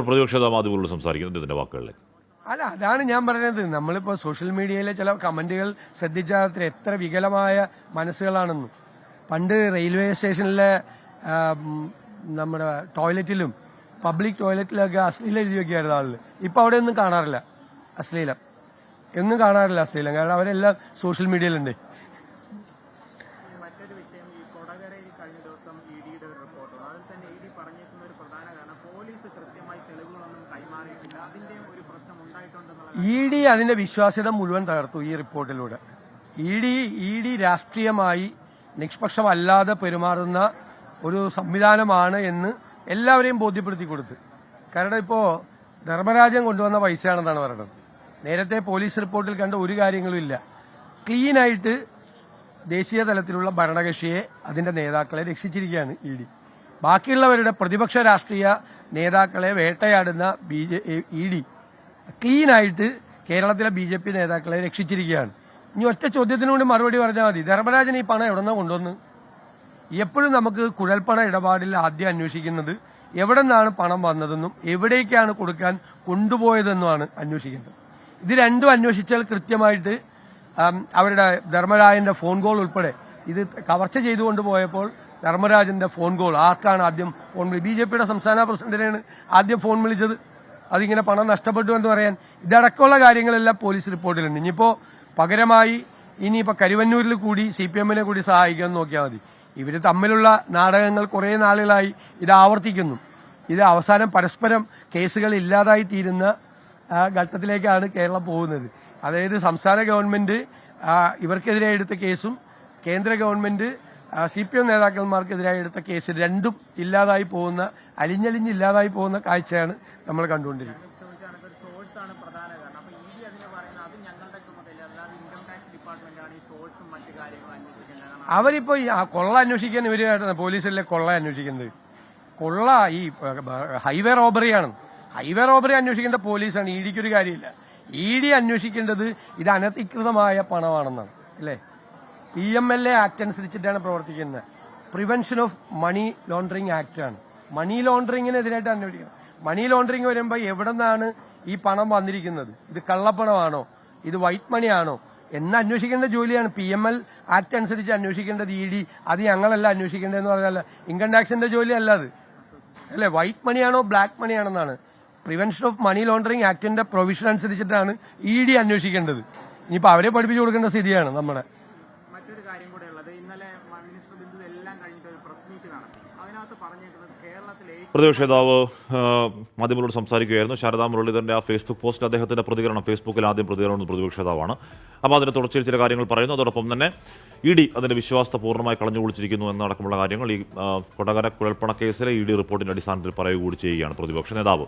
പ്രതിപക്ഷ മാധ്യമങ്ങളോട് സംസാരിക്കുന്നത് ഇതിന്റെ വാക്കുകളിലേക്ക്. അല്ല, അതാണ് ഞാൻ പറയുന്നത്. നമ്മളിപ്പോൾ സോഷ്യൽ മീഡിയയിലെ ചില കമന്റുകൾ ശ്രദ്ധിച്ചാൽ എത്ര വികലമായ മനസ്സുകളാണെന്ന്. പണ്ട് റെയിൽവേ സ്റ്റേഷനിലെ നമ്മുടെ ടോയ്ലറ്റിലും പബ്ലിക് ടോയ്ലറ്റിലൊക്കെ അശ്ലീലം എഴുതി വെക്കുകയായിരുന്നു ആളുകൾ. ഇപ്പം അവിടെ ഒന്നും കാണാറില്ല അശ്ലീലം, എങ്ങും കാണാറില്ല അശ്ലീലം. കാരണം അവരെല്ലാം സോഷ്യൽ മീഡിയയിലുണ്ട്. മറ്റൊരു വിഷയം, ഈ കൊടകരയിൽ കഴിഞ്ഞ ദിവസം ഇഡിയുടെ ഒരു റിപ്പോർട്ട്, അതിൽ തന്നെ ഇഡി പറഞ്ഞേക്കുന്ന ഒരു പ്രധാന കാരണം പോലീസ് കൃത്യമായി തെളിവുകളൊന്നും കൈമാറിയിട്ടില്ല, അതിന്റെയും ഒരു പ്രശ്നം ഉണ്ടായിട്ടുണ്ടെന്നുള്ള. ഇഡി അതിന്റെ വിശ്വാസ്യത മുഴുവൻ തകർത്തു ഈ റിപ്പോർട്ടിലൂടെ. ഇഡി രാഷ്ട്രീയമായി നിഷ്പക്ഷമല്ലാതെ പെരുമാറുന്ന ഒരു സംവിധാനമാണ് എന്ന് എല്ലാവരെയും ബോധ്യപ്പെടുത്തി കൊടുത്ത്. കാരണം ഇപ്പോൾ ധർമ്മരാജൻ കൊണ്ടുവന്ന പൈസയാണെന്നാണ് പറയുന്നത്. നേരത്തെ പോലീസ് റിപ്പോർട്ടിൽ കണ്ട ഒരു കാര്യങ്ങളും ഇല്ല. ക്ലീനായിട്ട് ദേശീയ തലത്തിലുള്ള ഭരണകക്ഷിയെ, അതിന്റെ നേതാക്കളെ രക്ഷിച്ചിരിക്കുകയാണ് ഇഡി. ബാക്കിയുള്ളവരുടെ പ്രതിപക്ഷ രാഷ്ട്രീയ നേതാക്കളെ വേട്ടയാടുന്ന ഇഡി ക്ലീനായിട്ട് കേരളത്തിലെ BJP നേതാക്കളെ രക്ഷിച്ചിരിക്കുകയാണ്. ഇനി ഒറ്റ ചോദ്യത്തിനു കൂടി മറുപടി പറഞ്ഞാൽ മതി. ധർമ്മരാജൻ ഈ പണം എവിടെ നിന്നാണ് കൊണ്ടുവന്ന്? എപ്പോഴും നമുക്ക് കുഴൽപ്പണ ഇടപാടിൽ ആദ്യം അന്വേഷിക്കുന്നത് എവിടെ നിന്നാണ് പണം വന്നതെന്നും എവിടേക്കാണ് കൊടുക്കാൻ കൊണ്ടുപോയതെന്നുമാണ് അന്വേഷിക്കേണ്ടത്. ഇത് രണ്ടും അന്വേഷിച്ചാൽ കൃത്യമായിട്ട് അവരുടെ ധർമ്മരാജന്റെ ഫോൺ കോൾ ഉൾപ്പെടെ ഇത് കവർച്ച ചെയ്തുകൊണ്ട് പോയപ്പോൾ ധർമ്മരാജന്റെ ഫോൺ കോൾ ആർക്കാണ് ആദ്യം ഫോൺ വിളി? BJPയുടെ സംസ്ഥാന പ്രസിഡന്റിനെയാണ് ആദ്യം ഫോൺ വിളിച്ചത്. അതിങ്ങനെ പണം നഷ്ടപ്പെട്ടു എന്ന് പറയാൻ. ഇതടക്കമുള്ള കാര്യങ്ങളെല്ലാം പോലീസ് റിപ്പോർട്ടിലുണ്ട്. ഇനിയിപ്പോ പകരമായി ഇനിയിപ്പോ കരുവന്നൂരിൽ കൂടി CPM-നെ കൂടി സഹായിക്കാൻ നോക്കിയാൽ മതി. ഇവര് തമ്മിലുള്ള നാടകങ്ങൾ കുറെ നാളുകളായി ഇത് ആവർത്തിക്കുന്നു. ഇത് അവസാനം പരസ്പരം കേസുകൾ ഇല്ലാതായി തീരുന്ന ഘട്ടത്തിലേക്കാണ് കേരളം പോകുന്നത്. അതായത് സംസ്ഥാന ഗവൺമെന്റ് ഇവർക്കെതിരെ എടുത്ത കേസും കേന്ദ്ര ഗവൺമെന്റ് CPM നേതാക്കന്മാർക്കെതിരായി എടുത്ത കേസ് രണ്ടും ഇല്ലാതായി പോകുന്ന, അലിഞ്ഞലിഞ്ഞില്ലാതായി പോകുന്ന കാഴ്ചയാണ് നമ്മൾ കണ്ടുകൊണ്ടിരിക്കുന്നത്. അവരിപ്പോ ഈ കൊള്ള അന്വേഷിക്കാൻ ഇവര് പോലീസിലെ കൊള്ള അന്വേഷിക്കുന്നത്. കൊള്ള ഈ ഹൈവേ റോബറിയാണ്. ഹൈവേ റോബറി അന്വേഷിക്കേണ്ട പോലീസാണ്. ഇഡിക്കൊരു കാര്യമില്ല. ഇഡി അന്വേഷിക്കേണ്ടത് ഇത് അനധികൃതമായ പണമാണെന്നാണ്, അല്ലേ? PMLA ആക്ട് അനുസരിച്ചിട്ടാണ് പ്രവർത്തിക്കുന്നത്. Prevention of money laundering act ആണ്. മണി ലോണ്ടറിംഗിനെതിരായിട്ട് അന്വേഷിക്കണം. മണി ലോണ്ടറിംഗ് വരുമ്പോൾ എവിടെ നിന്നാണ് ഈ പണം വന്നിരിക്കുന്നത്? ഇത് കള്ളപ്പണമാണോ, ഇത് വൈറ്റ് മണിയാണോ എന്ന് അന്വേഷിക്കേണ്ട ജോലിയാണ്. PML ആക്ട് അനുസരിച്ച് അന്വേഷിക്കേണ്ടത് ഇഡി. അത് ഞങ്ങളല്ല അന്വേഷിക്കേണ്ടതെന്ന് പറഞ്ഞാൽ ഇൻകം ടാക്സിന്റെ ജോലി അല്ല അത്, അല്ലെ? വൈറ്റ് മണിയാണോ ബ്ലാക്ക് മണിയാണെന്നാണ് പ്രിവെൻഷൻ ഓഫ് മണി ലോണ്ടറിംഗ് ആക്ടിന്റെ പ്രൊവിഷൻ അനുസരിച്ചിട്ടാണ് ഇഡി അന്വേഷിക്കേണ്ടത്. ഇനിയിപ്പോ അവരെ പഠിപ്പിച്ചു കൊടുക്കേണ്ട സ്ഥിതിയാണ് നമ്മുടെ. മറ്റൊരു കാര്യം കൂടെ ഉള്ളത്, ഇന്നലെ മിനിസ്റ്റർ ബിന്ദു എല്ലാം കഴിഞ്ഞിട്ട് ഒരു പ്രസ് മീറ്റ് നടത്തി. അതിനകത്ത് പറഞ്ഞിട്ടുള്ളത് കേരളത്തിലെ പ്രതിപക്ഷ നേതാവ് മാധ്യമങ്ങളോട് സംസാരിക്കുകയായിരുന്നു. ശാരദാ മുരളീധരന്റെ ആ ഫേസ്ബുക്ക് പോസ്റ്റ്, അദ്ദേഹത്തിന്റെ പ്രതികരണം, ഫേസ്ബുക്കിൽ ആദ്യം പ്രതികരണം പ്രതിപക്ഷ നേതാവാണ്. അപ്പോൾ അതിന്റെ തുടർച്ചയിൽ ചില കാര്യങ്ങൾ പറയുന്നു. അതോടൊപ്പം തന്നെ ഇഡി അതിന്റെ വിശ്വാസത്തെ പൂർണ്ണമായി കളഞ്ഞു കുളിച്ചിരിക്കുന്നു എന്നടക്കമുള്ള കാര്യങ്ങൾ ഈ കൊടകര കുഴൽപ്പണ കേസിലെ ഇഡി റിപ്പോർട്ടിന്റെ അടിസ്ഥാനത്തിൽ പറയുക കൂടി ചെയ്യുകയാണ് പ്രതിപക്ഷ നേതാവ്.